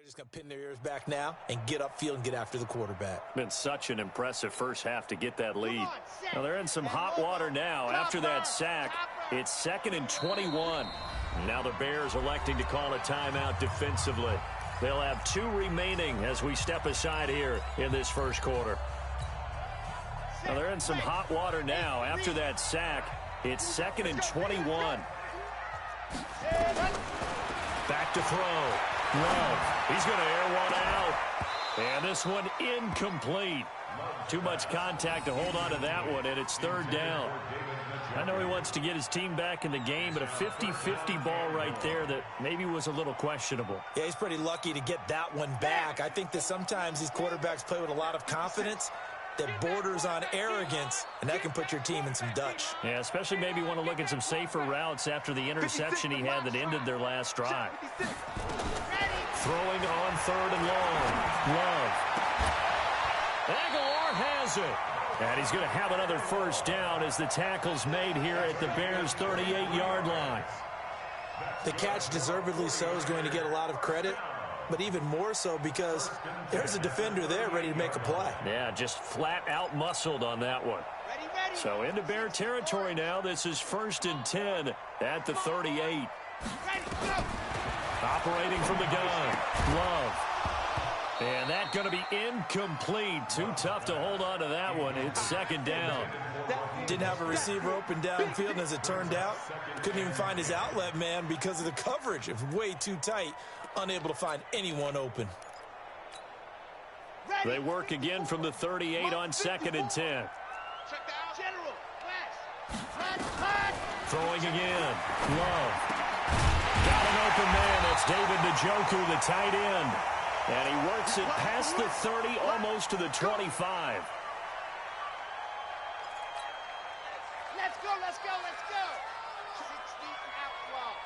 Just going to pin their ears back now and get upfield and get after the quarterback. Been such an impressive first half to get that lead. Now they're in some hot water now. After that sack, it's 2nd and 21. Now the Bears electing to call a timeout defensively. They'll have 2 remaining as we step aside here in this first quarter. Now they're in some hot water now. After that sack, it's 2nd and 21. Back to throw. Love. He's going to air one out. And this one incomplete. Too much contact to hold on to that one, and it's 3rd down. I know he wants to get his team back in the game, but a 50-50 ball right there that maybe was a little questionable. Yeah, he's pretty lucky to get that one back. I think that sometimes these quarterbacks play with a lot of confidence that borders on arrogance, and that can put your team in some Dutch. Yeah, especially maybe want to look at some safer routes after the interception he had that ended their last drive. Throwing on 3rd and long. Love. Aguilar has it. And he's going to have another first down as the tackle's made here at the Bears' 38-yard line. The catch, deservedly so, is going to get a lot of credit, but even more so because there's a defender there ready to make a play. Yeah, just flat out muscled on that one. So into Bear territory now. This is 1st and 10 at the 38. Operating from the gun. Love. And that's going to be incomplete. Too tough to hold on to that one. It's 2nd down. Didn't have a receiver open downfield, and as it turned out, couldn't even find his outlet man because of the coverage. It was way too tight. Unable to find anyone open. They work again from the 38 on 2nd and 10. Throwing again. Love. Got an open man. That's David Njoku, the tight end. And he works it past the 30, almost to the 25. Let's go, let's go, let's go. 60 out block.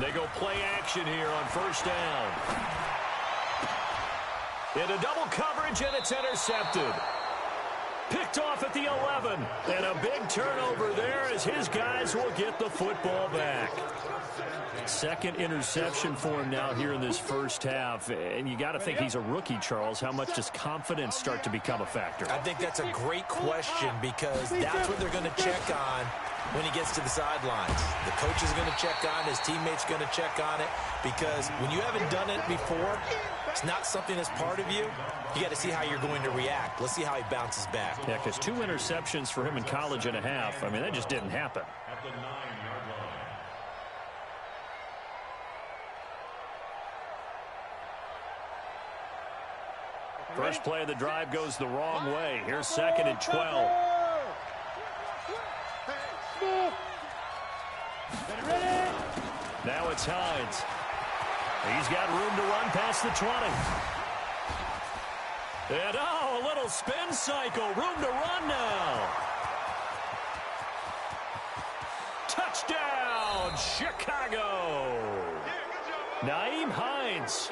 They go play action here on 1st down. Into double coverage, and it's intercepted. Picked off at the 11. And a big turnover there as his guys will get the football back. 2nd interception for him now here in this first half. And you got to think he's a rookie, Charles. How much does confidence start to become a factor? I think that's a great question because that's what they're going to check on when he gets to the sidelines. The coach is going to check on it. His teammates going to check on it because when you haven't done it before, it's not something that's part of you. You got to see how you're going to react. Let's see how he bounces back. Yeah, because 2 interceptions for him in college and a half. I mean, that just didn't happen. At the 9-yard line. First play of the drive goes the wrong way. Here's 2nd and 12. Now it's Hines. He's got room to run past the 20. And, oh, a little spin cycle. Room to run now. Touchdown, Chicago. Nyheim Hines,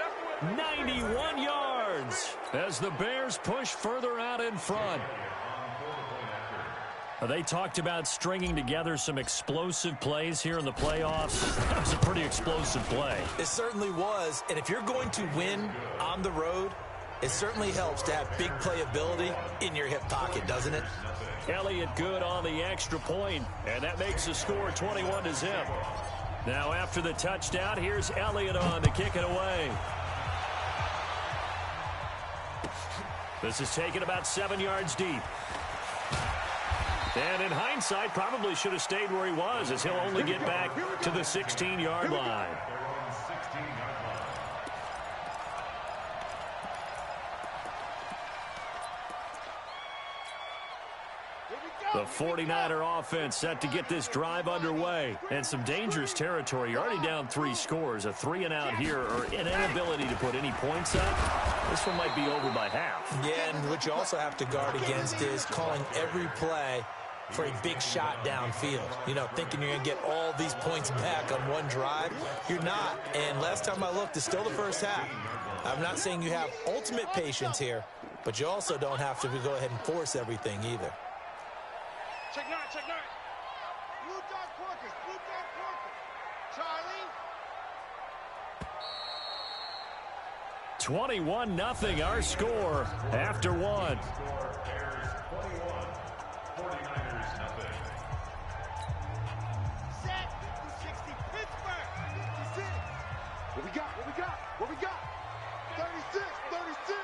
91 yards as the Bears push further out in front. They talked about stringing together some explosive plays here in the playoffs. That was a pretty explosive play. It certainly was. And if you're going to win on the road, it certainly helps to have big playability in your hip pocket, doesn't it? Elliott good on the extra point, and that makes the score 21-0. Now after the touchdown, here's Elliott on to kick it away. This is taken about 7 yards deep. And in hindsight, probably should have stayed where he was, as he'll only get back to the 16-yard line. The 49er offense set to get this drive underway. And some dangerous territory. You're already down 3 scores. A 3-and-out here, or an inability to put any points up. This one might be over by half. Yeah, and what you also have to guard against is calling every play for a big shot downfield. You know, thinking you're going to get all these points back on one drive. You're not. And last time I looked, it's still the first half. I'm not saying you have ultimate patience here, but you also don't have to go ahead and force everything either. Check 9, check 9. Blue dog Porkers, Blue dog Porkers. Charlie, 21-0 our score after one. What we got? What we got? What we got? 36, 36.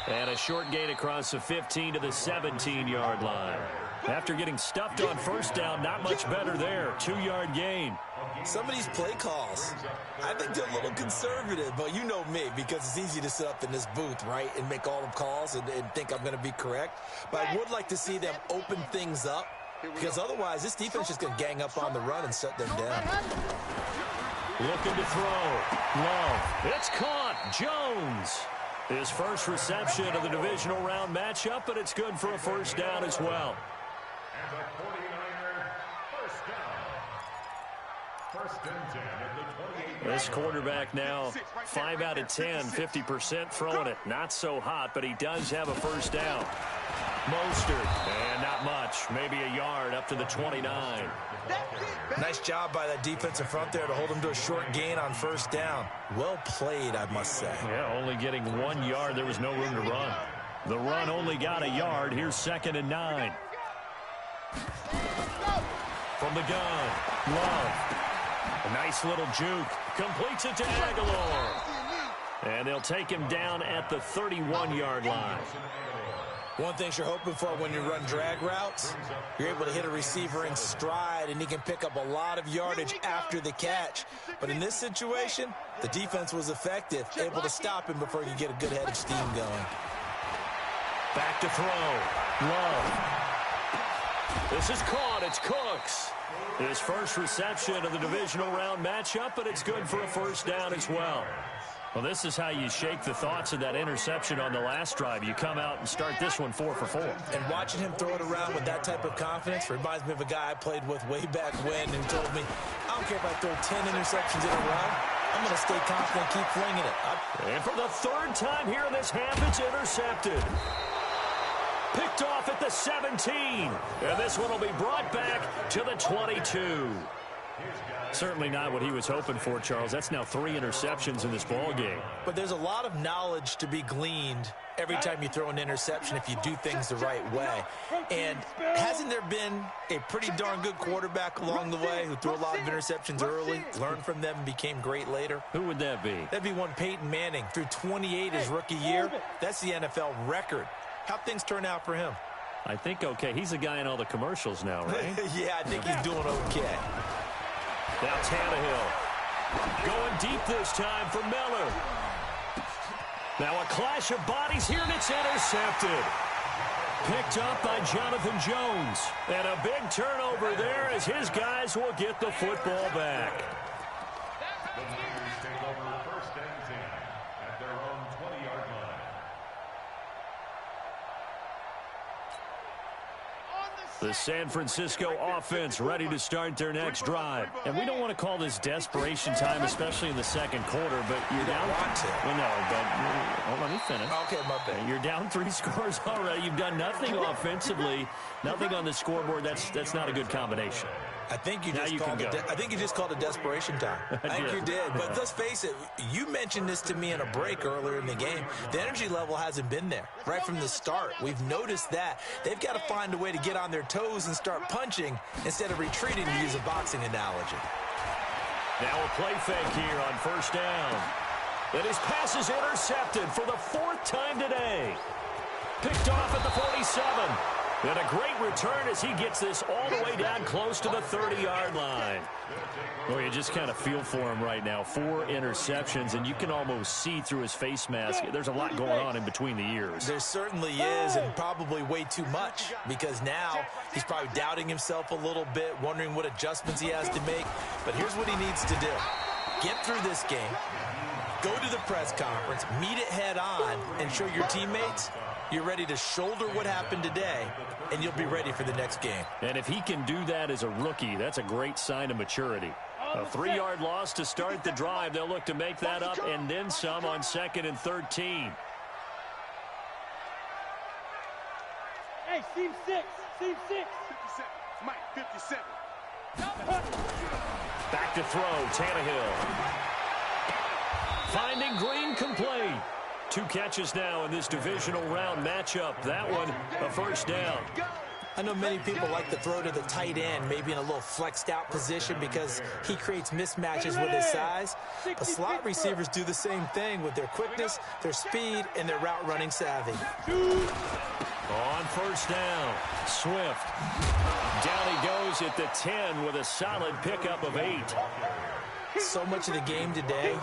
And a short gain across the 15 to the 17-yard line. After getting stuffed on first down, not much better there. 2-yard gain. Some of these play calls, I think they're a little conservative, but you know me, because it's easy to sit up in this booth, right, and make all the calls and think I'm going to be correct. But I would like to see them open things up, because otherwise this defense is just going to gang up on the run and shut them down. Looking to throw. Love. It's caught. Jones. His first reception of the divisional round matchup, but it's good for a first down as well. And the 49er first down. First and 10 at the 28. This quarterback now 5 out of 10, 50% throwing it. Not so hot, but he does have a first down. Mostert, and not much. Maybe a yard up to the 29. Nice job by that defensive front there to hold him to a short gain on first down. Well played, I must say. Yeah, only getting 1 yard. There was no room to run. The run only got a yard. Here's 2nd and 9. From the gun, Love. A nice little juke. Completes it to Aguilar. And they'll take him down at the 31-yard line. One thing you're hoping for when you run drag routes, you're able to hit a receiver in stride, and he can pick up a lot of yardage after the catch. But in this situation, the defense was effective, able to stop him before he could get a good head of steam going. Back to throw. Love. This is caught. It's Cooks. His first reception of the divisional round matchup, but it's good for a first down as well. Well, this is how you shake the thoughts of that interception on the last drive. You come out and start this one 4 for 4. And watching him throw it around with that type of confidence reminds me of a guy I played with way back when who told me, I don't care if I throw 10 interceptions in a row, I'm going to stay confident and keep flinging it. And for the 3rd time here in this half, it's intercepted. Picked off at the 17. And this one will be brought back to the 22. Certainly not what he was hoping for, Charles. That's now 3 interceptions in this ball game. But there's a lot of knowledge to be gleaned every time you throw an interception if you do things the right way. And hasn't there been a pretty darn good quarterback along the way who threw a lot of interceptions early, learned from them, and became great later? Who would that be? That'd be one Peyton Manning. Threw 28 his rookie year. That's the NFL record. How'd things turn out for him? I think okay. He's the guy in all the commercials now, right? Yeah, I think he's doing okay. Now Tannehill going deep this time for Miller. Now a clash of bodies here, and it's intercepted. Picked up by Jonathan Jones. And a big turnover there as his guys will get the football back. The Niners take over first and 10 at their own 20-yard line. The San Francisco offense ready to start their next drive. And we don't want to call this desperation time, especially in the second quarter, but you're down. Well, no, but hold on, let me finish. Okay, my bad. You're down 3 scores already. You've done nothing offensively, nothing on the scoreboard. That's not a good combination. I think you just called it desperation time. I think you did. But let's face it, you mentioned this to me in a break earlier in the game. The energy level hasn't been there right from the start. We've noticed that. They've got to find a way to get on their toes and start punching instead of retreating, to use a boxing analogy. Now a play fake here on first down. And his pass is intercepted for the 4th time today. Picked off at the 47. And a great return as he gets this all the way down close to the 30-yard line. Well, you just kind of feel for him right now. 4 interceptions, and you can almost see through his face mask. There's a lot going on in between the ears. There certainly is, and probably way too much, because now he's probably doubting himself a little bit, wondering what adjustments he has to make. But here's what he needs to do. Get through this game, go to the press conference, meet it head on, and show your teammates you're ready to shoulder what happened today, and you'll be ready for the next game. And if he can do that as a rookie, that's a great sign of maturity. A 3-yard loss to start the drive. They'll look to make that up and then some on 2nd and 13. Hey, seam 6. Seam 6. 57. Mike, 57. Back to throw, Tannehill. Finding Green complete. 2 catches now in this divisional round matchup. That one, a first down. I know many people like to throw to the tight end, maybe in a little flexed out position because he creates mismatches with his size. But slot receivers do the same thing with their quickness, their speed, and their route running savvy. On first down, Swift. Down he goes at the 10 with a solid pickup of 8. So much of the game today,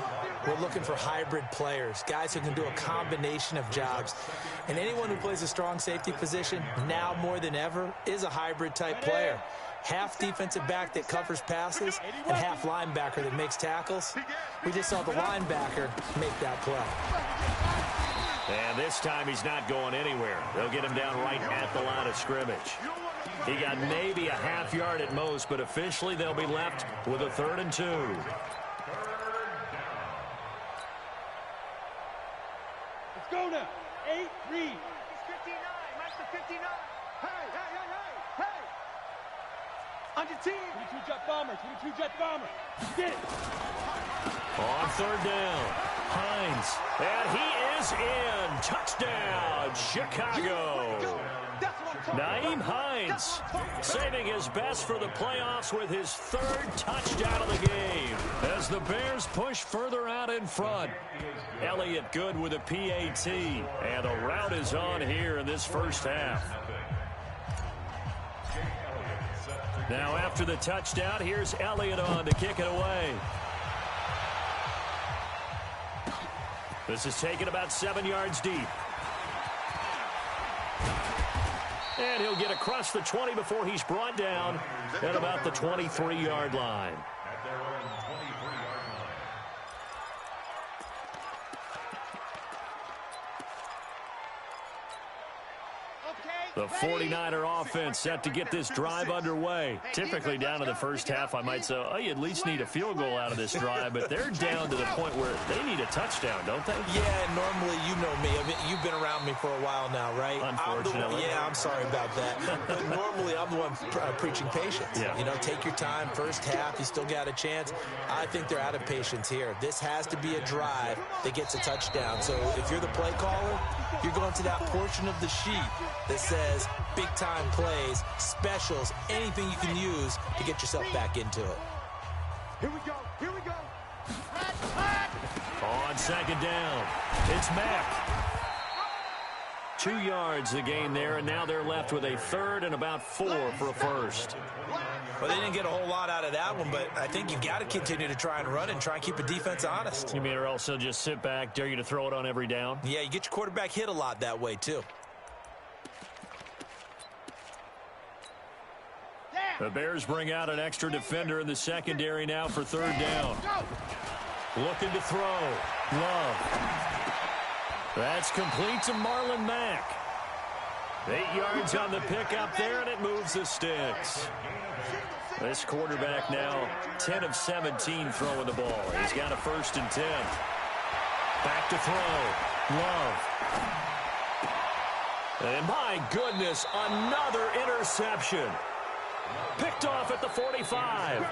we're looking for hybrid players, guys who can do a combination of jobs. And anyone who plays a strong safety position, now more than ever, is a hybrid type player. Half defensive back that covers passes and half linebacker that makes tackles. We just saw the linebacker make that play. And this time he's not going anywhere. They'll get him down right at the line of scrimmage. He got maybe a half yard at most, but officially they'll be left with a 3rd and 2. Let's go now. 8, read. It's 59. Match the 59. Hey. On your team. 22 jet bomber. 22 jet bomber. Get it. On 3rd down, Hines. And he is in. Touchdown, Chicago. Naeem Hines saving his best for the playoffs with his 3rd touchdown of the game as the Bears push further out in front. Elliott good with a PAT, and a rout is on here in this first half. Now after the touchdown, here's Elliott on to kick it away. This is taken about 7 yards deep. And he'll get across the 20 before he's brought down at about the 23-yard line. At their own 23-yard line. The 49er offense set to get this drive underway. Typically down to the first half, I might say, oh, you at least need a field goal out of this drive, but they're down to the point where they need a touchdown, don't they? Yeah, normally, you know me. I mean, you've been around me for a while now, right? Unfortunately. I'm sorry about that. But normally, I'm the one preaching patience. Yeah. You know, take your time, first half, you still got a chance. I think they're out of patience here. This has to be a drive that gets a touchdown. So if you're the play caller, you're going to that portion of the sheet that says big-time plays, specials, anything you can use to get yourself back into it. Here we go. On 2nd down, it's Mack. 2 yards the gain there, and now they're left with a 3rd and about 4 for a first. Well, they didn't get a whole lot out of that one, but I think you've got to continue to try and run and try and keep a defense honest. You mean, or else they'll just sit back, dare you to throw it on every down? Yeah, you get your quarterback hit a lot that way, too. The Bears bring out an extra defender in the secondary now for 3rd down. Looking to throw. Love. That's complete to Marlon Mack. 8 yards on the pickup there, and it moves the sticks. This quarterback now 10 of 17 throwing the ball. He's got a 1st and 10. Back to throw. Love. And my goodness, another interception. Picked off at the 45.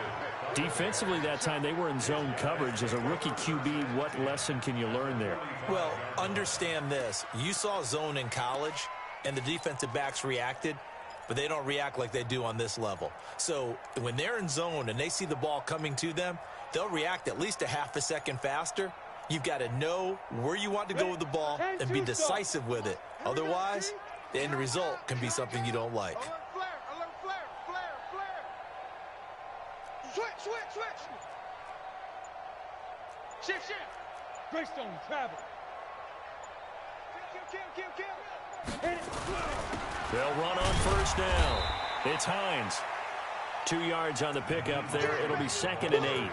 Defensively that time, they were in zone coverage. As a rookie QB, what lesson can you learn there? Well, understand this. You saw zone in college, and the defensive backs reacted, but they don't react like they do on this level. So when they're in zone and they see the ball coming to them, they'll react at least a half a second faster. You've got to know where you want to go with the ball and be decisive with it. Otherwise, the end result can be something you don't like. Shift. Greystone, travel. Kill. Hit it. They'll run on 1st down. It's Hines. 2 yards on the pickup there. It'll be 2nd and 8.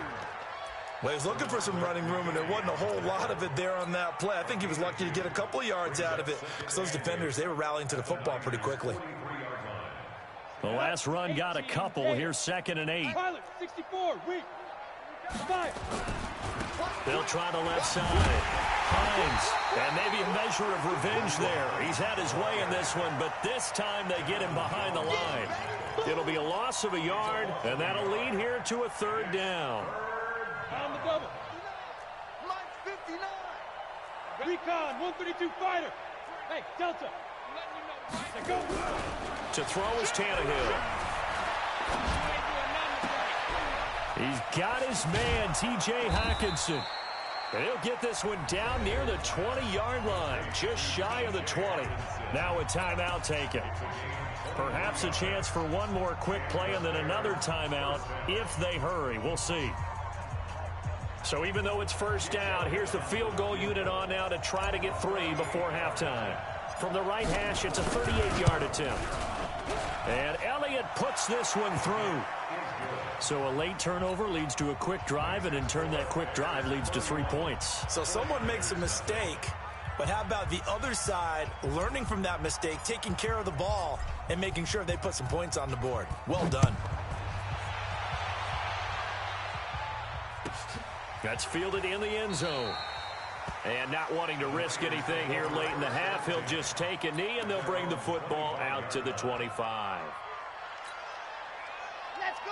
Well, he was looking for some running room, and there wasn't a whole lot of it there on that play. I think he was lucky to get a couple of yards out of it because those defenders, they were rallying to the football pretty quickly. The last run got a couple. Here's 2nd and 8. Pilot, 64, weak. Fire. They'll try the left side. Hines, and maybe a measure of revenge there. He's had his way in this one, but this time they get him behind the line. It'll be a loss of a yard, and that'll lead here to a third down. On the double. Mike 59. Recon, 132 fighter. Hey, Delta. Let's go. To throw is Tannehill. He's got his man, T.J. Hockenson. And he'll get this one down near the 20-yard line, just shy of the 20. Now a timeout taken. Perhaps a chance for one more quick play and then another timeout if they hurry. We'll see. So even though it's first down, here's the field goal unit on now to try to get 3 before halftime. From the right hash, it's a 38-yard attempt. And Elliott puts this one through. So a late turnover leads to a quick drive, and in turn that quick drive leads to 3 points. So someone makes a mistake, but how about the other side learning from that mistake, taking care of the ball, and making sure they put some points on the board? Well done. That's fielded in the end zone. And not wanting to risk anything here late in the half, he'll just take a knee, and they'll bring the football out to the 25.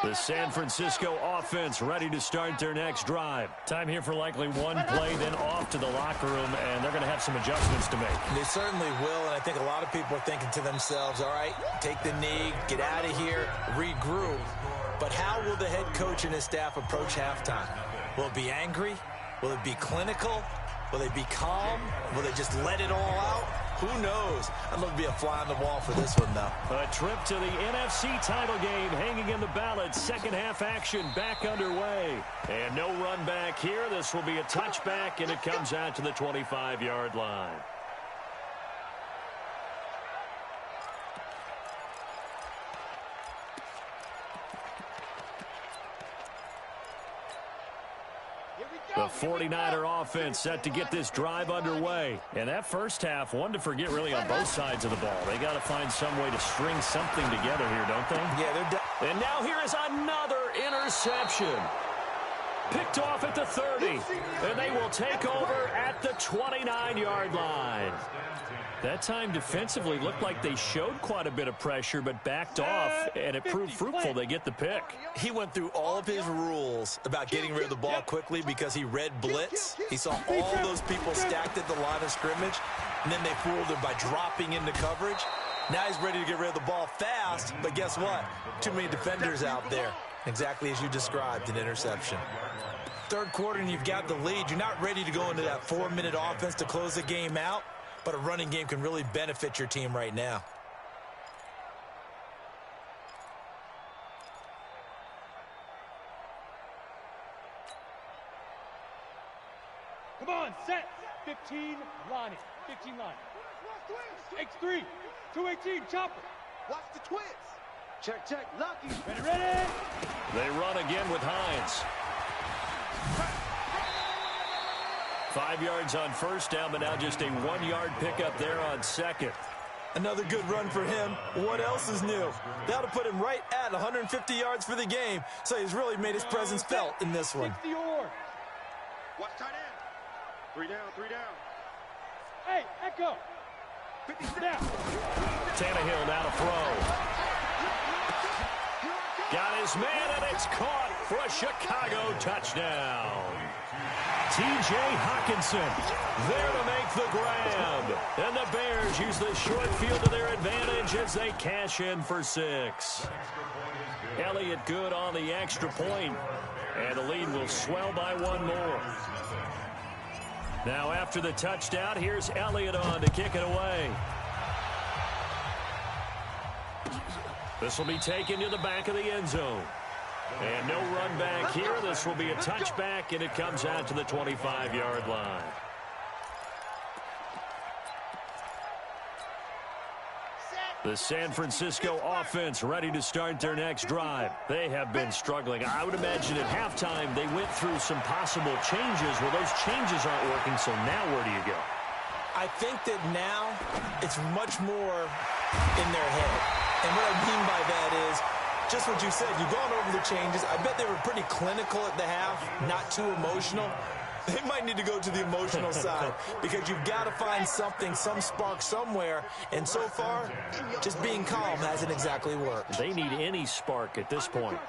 The San Francisco offense ready to start their next drive. Time here for likely one play, then off to the locker room, and they're going to have some adjustments to make. They certainly will, and I think a lot of people are thinking to themselves, all right, take the knee, get out of here, regroup. But how will the head coach and his staff approach halftime? Will it be angry? Will it be clinical? Will they be calm? Will they just let it all out? Who knows? I'd love to be a fly on the wall for this one, though. A trip to the NFC title game hanging in the balance. Second half action back underway. And no run back here. This will be a touchback, and it comes out to the 25-yard line. The 49er offense set to get this drive underway. And that first half, one to forget really on both sides of the ball. They got to find some way to string something together here, don't they? Yeah, they're And now here is another interception. Picked off at the 30. And they will take over at the 29-yard line. That time defensively looked like they showed quite a bit of pressure but backed off, and it proved fruitful. They get the pick. He went through all of his rules about getting rid of the ball quickly because he read blitz. He saw all those people stacked at the line of scrimmage, and then they fooled him by dropping into coverage. Now he's ready to get rid of the ball fast, but guess what? Too many defenders out there. Exactly as you described, an interception. Third quarter and you've got the lead. You're not ready to go into that 4-minute offense to close the game out. But a running game can really benefit your team right now. Come on, set. 15, line it. 15 line. X3, 218, chopper. Watch the twist. Check, check, Lucky. Ready, ready. They run again with Hines. 5 yards on first down, but now just a 1-yard pickup there on second. Another good run for him. What else is new? That'll put him right at 150 yards for the game, so he's really made his presence felt in this one. 60 or. Watch tight end. 3 down, 3 down. Hey, Echo. 50 Down. Tannehill now to throw. Got his man, and it's caught for a Chicago touchdown. T.J. Hockenson there to make the grab. And the Bears use the short field to their advantage as they cash in for 6. Elliott good on the extra point. And the lead will swell by 1 more. Now after the touchdown, here's Elliott on to kick it away. This will be taken to the back of the end zone. And no run back here. This will be a touchback, and it comes out to the 25-yard line. The San Francisco offense ready to start their next drive. They have been struggling. I would imagine at halftime they went through some possible changes. Well, those changes aren't working, so now where do you go? I think that now it's much more in their head. And what I mean by that is just what you said. You've gone over the changes. I bet they were pretty clinical at the half, not too emotional. They might need to go to the emotional side because you've got to find something, some spark somewhere. And so far, just being calm hasn't exactly worked. They need any spark at this point.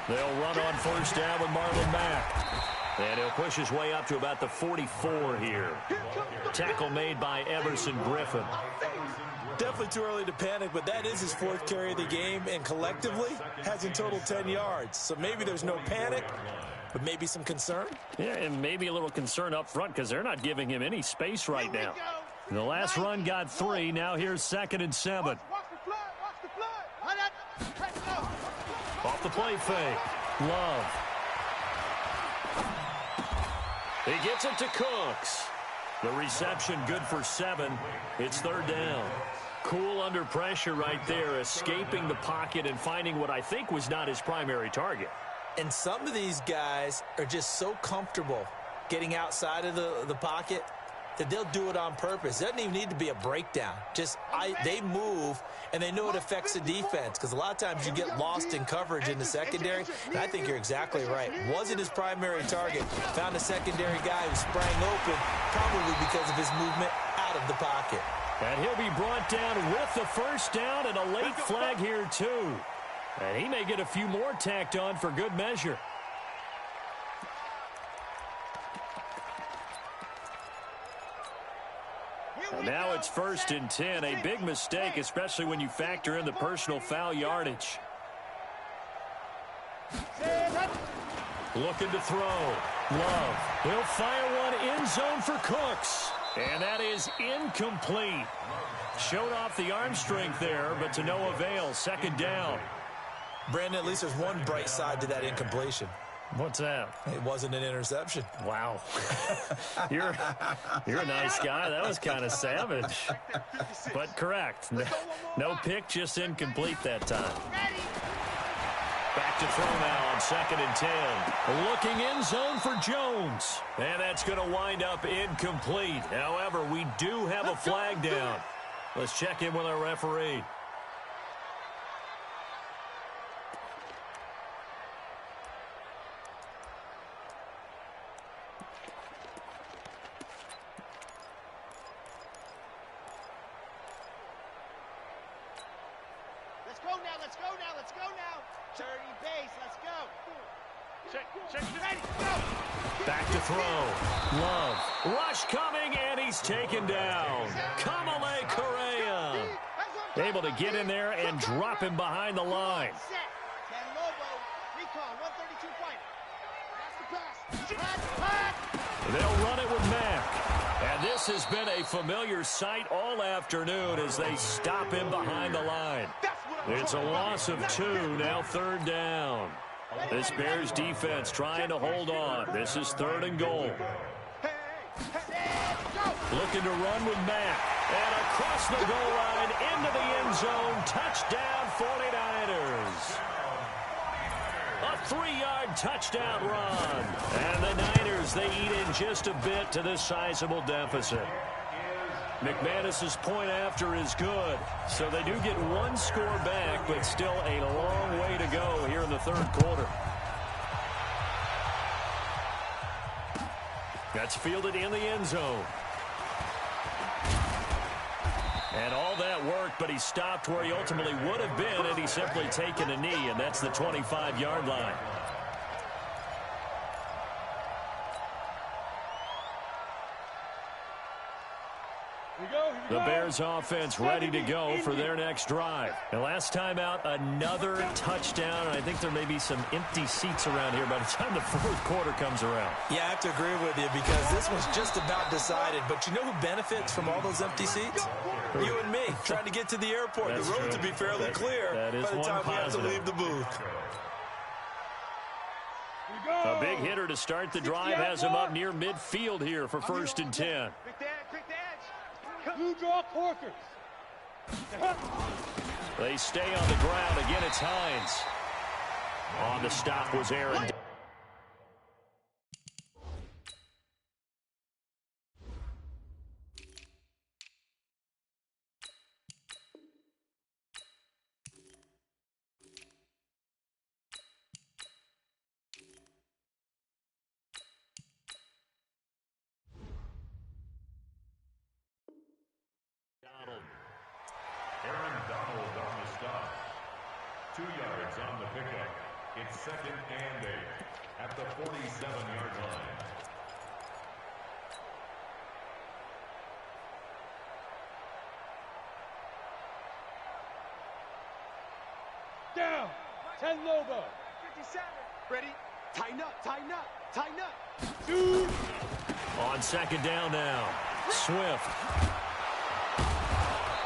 They'll run on first down with Marlon Mack. And he'll push his way up to about the 44 here. Tackle made by Everson Griffin. Definitely too early to panic, but that is his 4th carry of the game, and collectively has in total 10 yards. So maybe there's no panic, but maybe some concern. Yeah, and maybe a little concern up front because they're not giving him any space right now. The last run got 3. Now here's 2nd and 7. Off the play fake. Love. He gets it to Cooks. The reception good for 7. It's 3rd down. Cool under pressure right there, escaping the pocket and finding what I think was not his primary target. And some of these guys are just so comfortable getting outside of the pocket that they'll do it on purpose. It doesn't even need to be a breakdown. They move, and they know it affects the defense because a lot of times you get lost in coverage in the secondary, and I think you're exactly right. Wasn't his primary target. Found a secondary guy who sprang open, probably because of his movement out of the pocket. And he'll be brought down with the first down and a late flag here, too. And he may get a few more tacked on for good measure. And now it's 1st and 10. A big mistake, especially when you factor in the personal foul yardage. Looking to throw. Love. He'll fire one end zone for Cooks. And that is incomplete. Showed off the arm strength there, but to no avail. 2nd down. Brandon, at least there's one bright side to that incompletion. What's that? It wasn't an interception. Wow. You're a nice guy. That was kind of savage. But correct. No pick, just incomplete that time. Back to throw now on 2nd and 10. Looking end zone for Jones. And that's going to wind up incomplete. However, we do have a flag down. Let's check in with our referee. Let's go now. 30 base, let's go. Check, ready, go. Back to throw. Love. Rush coming, and he's taken down. Kamale Correa. Able to get in there and drop him behind the line. Set. Ken Lobo, recon, 132 fight. That's the pass. They'll run it with Mack. And this has been a familiar sight all afternoon as they stop him behind the line. It's a loss of 2, now 3rd down. This Bears defense trying to hold on. This is 3rd and goal. Looking to run with Mack. And across the goal line into the end zone. Touchdown 49ers. A 3-yard touchdown run. And the Niners, they eat in just a bit to this sizable deficit. McManus's point after is good. So they do get 1 score back, but still a long way to go here in the 3rd quarter. That's fielded in the end zone. And all that worked, but he stopped where he ultimately would have been had he simply taken a knee, and that's the 25-yard line. The Bears offense ready to go for their next drive. And last time out, another touchdown. And I think there may be some empty seats around here by the time the 4th quarter comes around. Yeah, I have to agree with you because this was just about decided. But you know who benefits from all those empty seats? You and me, trying to get to the airport. That's the road true. to be fairly clear that is by the time we have to positive. leave the booth. A big hitter to start the drive has him up near midfield here for 1st and 10. Quick the edge. Blue draw quarters. They stay on the ground. Again, it's Hines. On the stop was Aaron. yards on the pickup. It's 2nd and 8 at the 47-yard line. Down. 10 Lobo. 57. Ready? Tighten up, tighten up, tighten up. Shoot. On 2nd down now. Swift.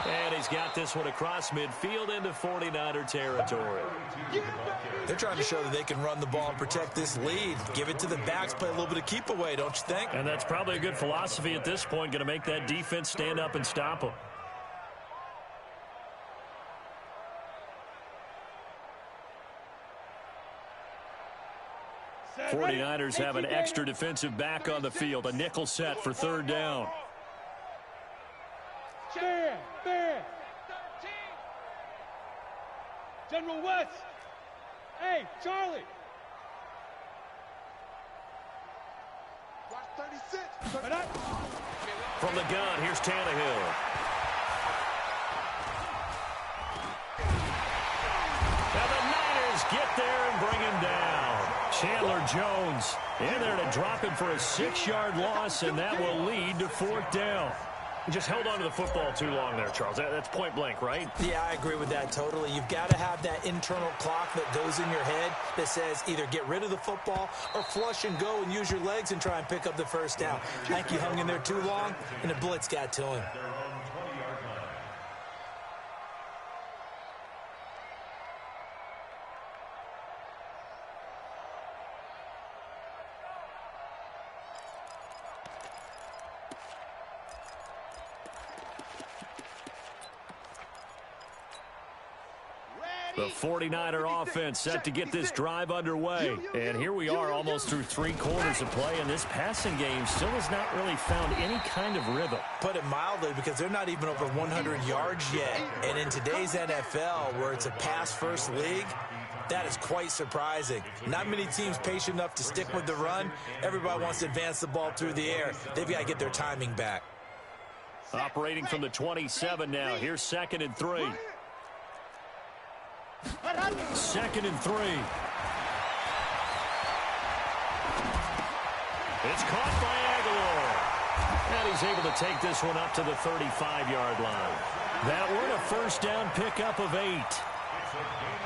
And he's got this one across midfield into 49er territory. They're trying to show that they can run the ball and protect this lead. Give it to the backs, play a little bit of keep away, don't you think? And that's probably a good philosophy at this point, going to make that defense stand up and stop them. 49ers have an extra defensive back on the field, a nickel set for 3rd down. There. General West. Hey, Charlie. Watch 36. From the gun, here's Tannehill. And the Niners get there and bring him down. Chandler Jones in there to drop him for a 6-yard loss, and that will lead to 4th down. Just held on to the football too long there, Charles. That's point blank, right? Yeah, I agree with that totally. You've got to have that internal clock that goes in your head that says either get rid of the football or flush and go and use your legs and try and pick up the 1st down. I think he hung in there too long, and the blitz got to him. The 49er offense set to get this drive underway. And here we are almost through 3 quarters of play, and this passing game still has not really found any kind of rhythm. Put it mildly, because they're not even over 100 yards yet. And in today's NFL, where it's a pass-first league, that is quite surprising. Not many teams patient enough to stick with the run. Everybody wants to advance the ball through the air. They've got to get their timing back. Operating from the 27 now. Here's 2nd and 3. 2nd and 3. It's caught by Aguilar. And he's able to take this one up to the 35-yard line. That one a 1st down pickup of 8.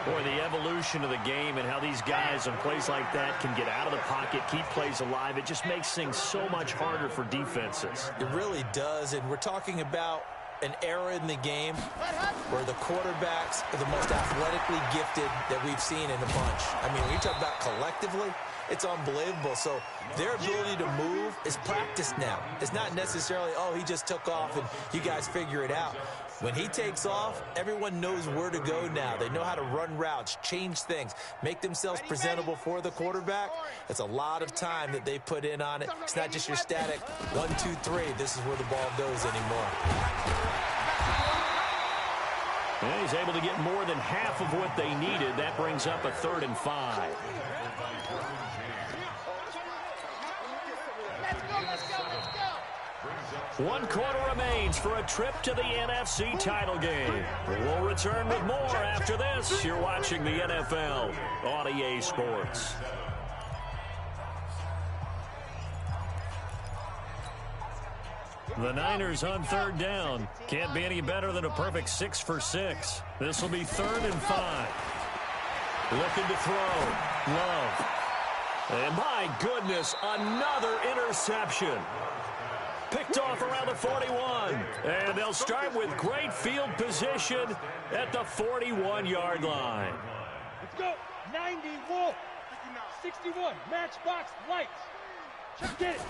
Boy, the evolution of the game and how these guys on plays like that can get out of the pocket, keep plays alive, it just makes things so much harder for defenses. It really does, and we're talking about an era in the game where the quarterbacks are the most athletically gifted that we've seen in a bunch. I mean, when you talk about collectively, it's unbelievable. So their ability to move is practiced now. It's not necessarily, oh, he just took off and you guys figure it out. When he takes off, everyone knows where to go now. They know how to run routes, change things, make themselves presentable for the quarterback. It's a lot of time that they put in on it. It's not just your static 1, 2, 3. This is where the ball goes anymore. And he's able to get more than half of what they needed. That brings up a 3rd and 5. Let's go. 1 quarter remains for a trip to the NFC title game. We'll return with more after this. You're watching the NFL on EA Sports. The Niners on 3rd down. Can't be any better than a perfect 6 for 6. This will be 3rd and 5. Looking to throw. Love. And my goodness, another interception. Picked off around the 41. And they'll start with great field position at the 41-yard line. Let's go. 90 Wolf. 61 Matchbox Lights. Get it.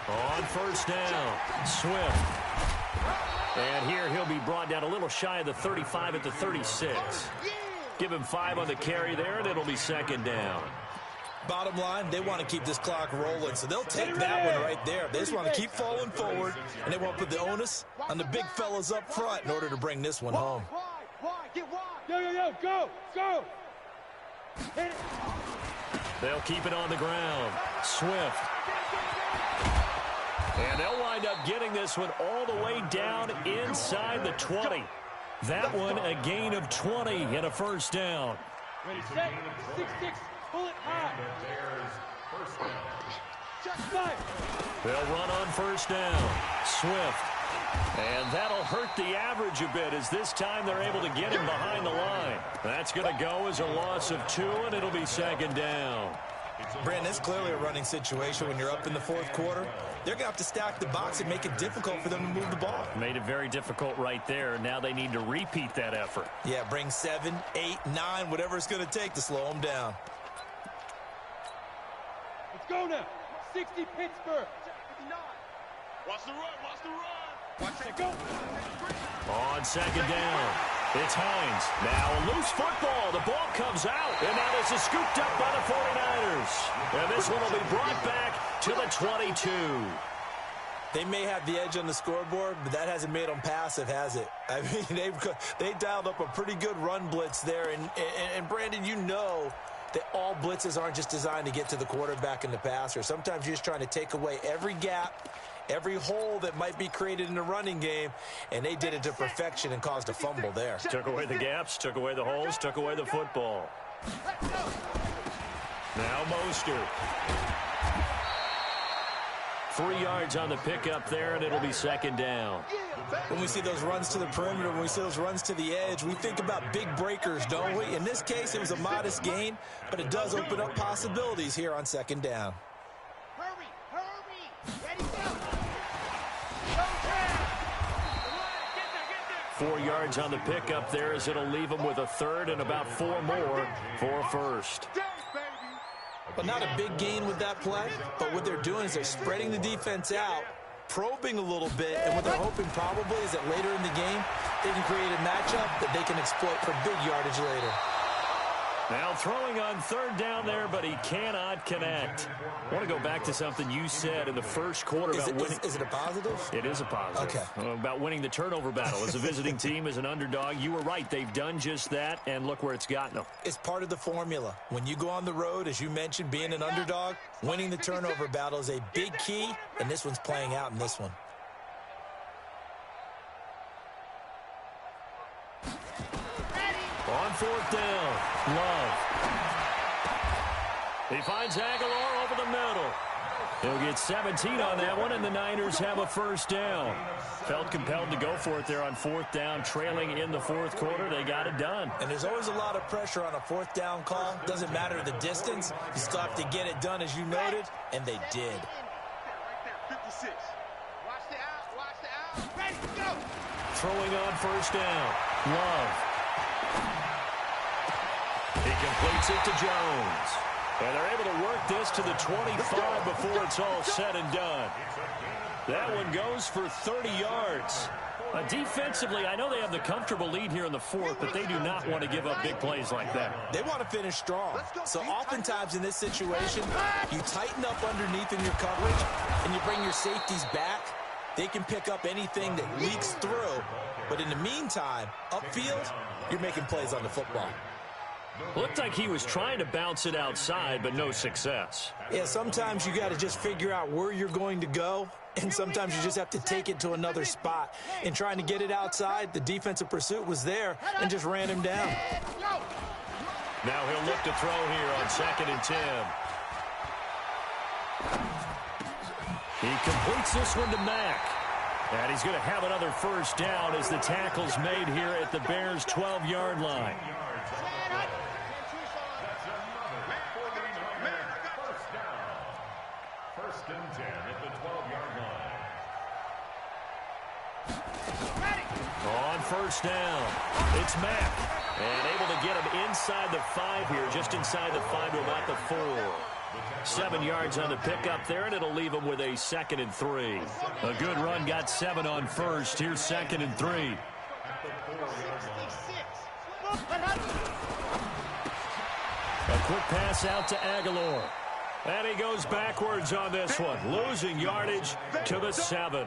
On 1st down, Swift. And here he'll be brought down a little shy of the 35 at the 36. Give him 5 on the carry there, and it'll be 2nd down. Bottom line, they want to keep this clock rolling, so they'll take that one right there. They just want to keep falling forward, and they want to put the onus on the big fellas up front in order to bring this one home. Get wide. Yo, go. Hit it. They'll keep it on the ground. Swift. And they'll wind up getting this one all the way down inside the 20. That one a gain of 20 and a 1st down. Ready, set, 6-6, pull it high. First down. Check five. They'll run on first down. Swift. And that'll hurt the average a bit as this time they're able to get him behind the line. That's going to go as a loss of 2, and it'll be second down. Brandon, it's clearly a running situation when you're up in the fourth quarter. They're going to have to stack the box and make it difficult for them to move the ball. Made it very difficult right there. Now they need to repeat that effort. Yeah, bring 7, 8, 9, whatever it's going to take to slow them down. Let's go now. 60 Pittsburgh. Watch the run, watch the run. Watch it Go. On second down, it's Hines. Now a loose football. The ball comes out, and now this is scooped up by the 49ers. And this one will be brought back to the 22. They may have the edge on the scoreboard, but that hasn't made them passive, has it? I mean, they dialed up a pretty good run blitz there. And Brandon, you know that all blitzes aren't just designed to get to the quarterback and the passer. Sometimes you're just trying to take away every gap, every hole that might be created in the running game, and they did it to perfection and caused a fumble there. Took away the gaps, took away the holes, took away the football. Now Mostert. 3 yards on the pickup there, and it'll be second down. When we see those runs to the perimeter, when we see those runs to the edge, we think about big breakers, don't we? In this case, it was a modest gain, but it does open up possibilities here on second down. Hurry, hurry. Ready, go. Go, Chad. 4 yards on the pickup there as it'll leave them with a third and about 4 more for a first. But not a big gain with that play, but what they're doing is they're spreading the defense out, probing a little bit, and what they're hoping probably is that later in the game, they can create a matchup that they can exploit for big yardage later. Now throwing on third down there, but he cannot connect. I want to go back to something you said in the first quarter about winning. Is it a positive? It is a positive. Okay. About winning the turnover battle. As a visiting team, as an underdog, you were right. They've done just that, and look where it's gotten them. It's part of the formula. When you go on the road, as you mentioned, being an underdog, winning the turnover battle is a big key, and this one's playing out in this one. On fourth down, Love. He finds Aguilar over the middle. He'll get 17 on that one, and the Niners have a first down. Felt compelled to go for it there on fourth down, trailing in the fourth quarter. They got it done. And there's always a lot of pressure on a fourth down call. Doesn't matter the distance. You still have to get it done, as you noted, and they did. Right there, 56. Watch the out, watch the out. Ready, go. Throwing on first down, Love. He completes it to Jones. And they're able to work this to the 25 before it's all said and done. That one goes for 30 yards. Defensively, I know they have the comfortable lead here in the fourth, but they do not want to give up big plays like that. They want to finish strong. So oftentimes in this situation, you tighten up underneath in your coverage, and you bring your safeties back. They can pick up anything that leaks through. But in the meantime, upfield, you're making plays on the football. Looked like he was trying to bounce it outside, but no success. Yeah, sometimes you got to just figure out where you're going to go, and sometimes you just have to take it to another spot. In trying to get it outside, the defensive pursuit was there and just ran him down. Now he'll look to throw here on 2nd and 10. He completes this one to Mack. And he's going to have another first down as the tackle's made here at the Bears' 12-yard line. First and 10 at the 12-yard line. On first down, it's Mack. And able to get him inside the 5 here, just inside the 5 to about the 4. 7 yards on the pickup there, and it'll leave him with a 2nd and 3. A good run, got 7 on first. Here's 2nd and 3. A quick pass out to Aguilar. And he goes backwards on this one, losing yardage to the 7.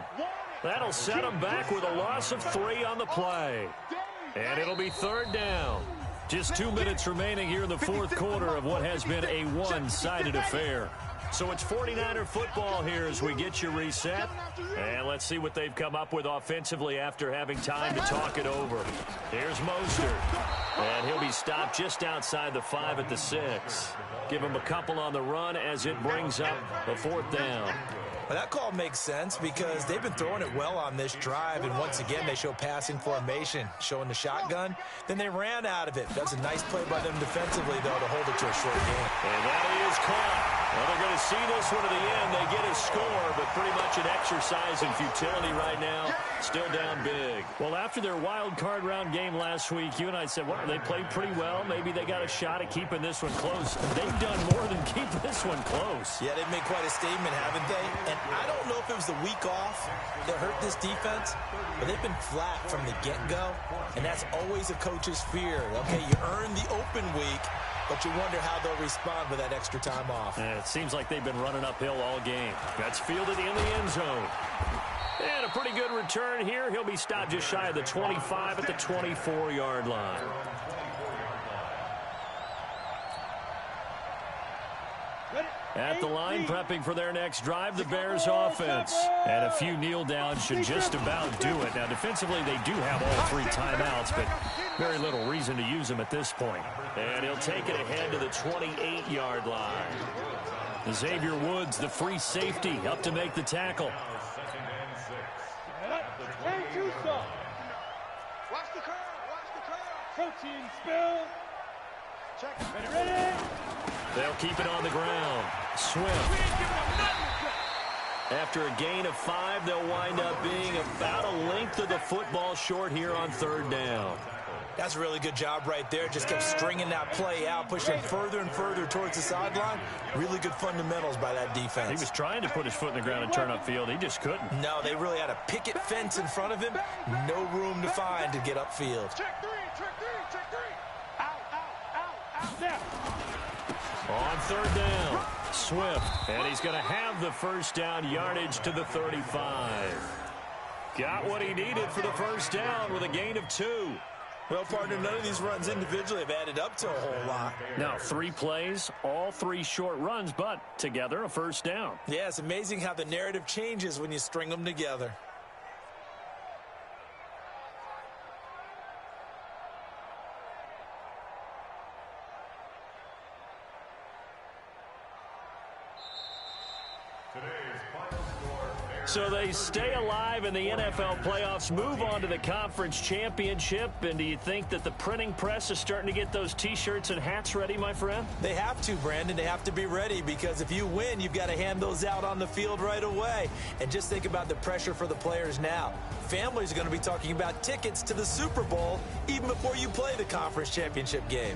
That'll set him back with a loss of 3 on the play. And it'll be 3rd down. Just 2 minutes remaining here in the fourth quarter of what has been a one-sided affair. So it's 49er football here as we get you reset. And let's see what they've come up with offensively after having time to talk it over. Here's Mostert. And he'll be stopped just outside the 5 at the 6. Give him a couple on the run as it brings up a 4th down. Well, that call makes sense because they've been throwing it well on this drive, and once again, they show passing formation, showing the shotgun. Then they ran out of it. That's a nice play by them defensively, though, to hold it to a short game. And that is caught. Well, they're going to see this one to the end. They get a score, but pretty much an exercise in futility right now. Still down big. Well, after their wild card round game last week, you and I said, well, they played pretty well. Maybe they got a shot at keeping this one close. They've done more than keep this one close. Yeah, they've made quite a statement, haven't they? And I don't know if it was the week off that hurt this defense, but they've been flat from the get-go, and that's always a coach's fear. Okay, you earn the open week, but you wonder how they'll respond with that extra time off. It seems like they've been running uphill all game. That's fielded in the end zone. And a pretty good return here. He'll be stopped just shy of the 25 at the 24-yard line. At the line, prepping for their next drive, the Bears offense. And a few kneel downs should just about do it. Now, defensively, they do have all 3 timeouts, but very little reason to use them at this point. And he'll take it ahead to the 28-yard line. Xavier Woods, the free safety, up to make the tackle. Watch the curve. Watch the curve. Protein spill. Check. Ready? They'll keep it on the ground. Swift. After a gain of 5, they'll wind up being about a length of the football short here on 3rd down. That's a really good job right there. Just kept stringing that play out, pushing further and further towards the sideline. Really good fundamentals by that defense. He was trying to put his foot in the ground and turn upfield. He just couldn't. No, they really had a picket fence in front of him. No room to find to get upfield. Check 3. Check 3. Check 3. Out. Now. On 3rd down, Swift. And he's going to have the first down yardage to the 35. Got what he needed for the first down with a gain of 2. Well, partner, none of these runs individually have added up to a whole lot. Now, 3 plays, all 3 short runs, but together a first down. Yeah, it's amazing how the narrative changes when you string them together. So they stay alive in the NFL playoffs, move on to the conference championship. And do you think that the printing press is starting to get those T-shirts and hats ready, my friend? They have to, Brandon. They have to be ready because if you win, you've got to hand those out on the field right away. And just think about the pressure for the players now. Families are going to be talking about tickets to the Super Bowl even before you play the conference championship game.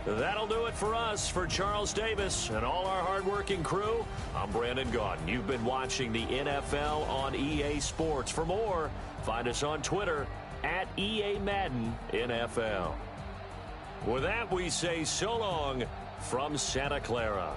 That'll do it for us. For Charles Davis and all our hardworking crew, I'm Brandon Gaudin. You've been watching the NFL on EA Sports. For more, find us on Twitter at EA Madden NFL. With that, we say so long from Santa Clara.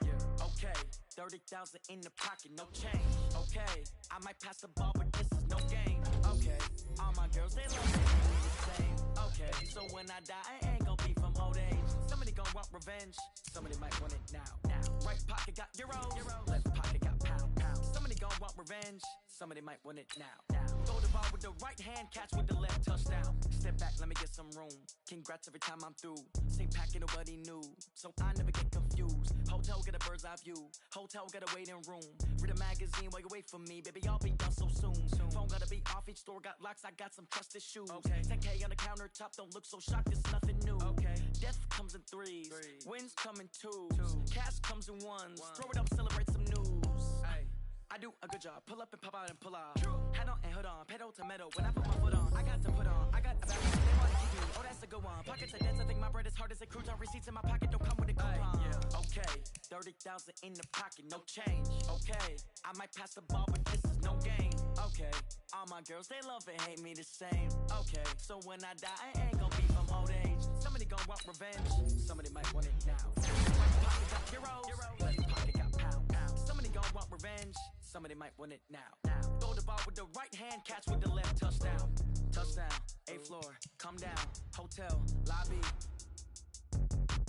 Yeah, okay, 30,000 in the pocket, no change. Okay, I might pass the ball, but this is no game. Okay, all my girls, they love me the same. Okay, so when I die, I ain't gon' be from old age. Somebody gon' want revenge, somebody might want it now. Right pocket got euros, left pocket got pound. Somebody gon' want revenge, somebody might want it now. Throw the ball with the right hand, catch with the left, touchdown. Step back, let me get some room. Congrats every time I'm through. Same packet, nobody knew, so I never get confused. Hotel get a bird's eye view. Hotel get a waiting room. Read a magazine while you wait for me, baby. I'll be done so soon. Phone gotta be off. Each store got locks. I got some trusted shoes. 10K on the countertop. Don't look so shocked. It's nothing new. Death comes in threes. Wins come in twos. Cash comes in ones. Throw it up, celebrate some news. I do a good job. Pull up and pop out and pull out. Head on and hood on, pedal to metal. When I put my foot on, I got to put on. I got a balance. They want to keep me. Oh, that's a good one. Pockets are dense. I think my bread is hard as a crouton. Receipts in my pocket don't come with a coupon. Yeah. Okay, 30,000 in the pocket, no change. Okay, I might pass the ball, but this is no game. Okay, all my girls they love and hate me the same. Okay, so when I die, I ain't gonna be from old age. Somebody gon' want revenge. Somebody might want it now. Left pocket got heroes. Left pocket got pound. Somebody gon' want revenge. Somebody might want it now. Throw the ball with the right hand, catch with the left. Touchdown. Touchdown. 8th floor. Come down. Hotel. Lobby.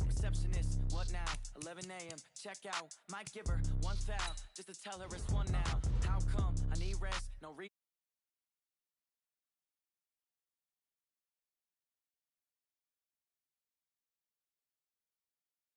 Receptionist. What now? 11 a.m. Check out. Might give her one foul just to tell her it's one now. How come? I need rest. No reason.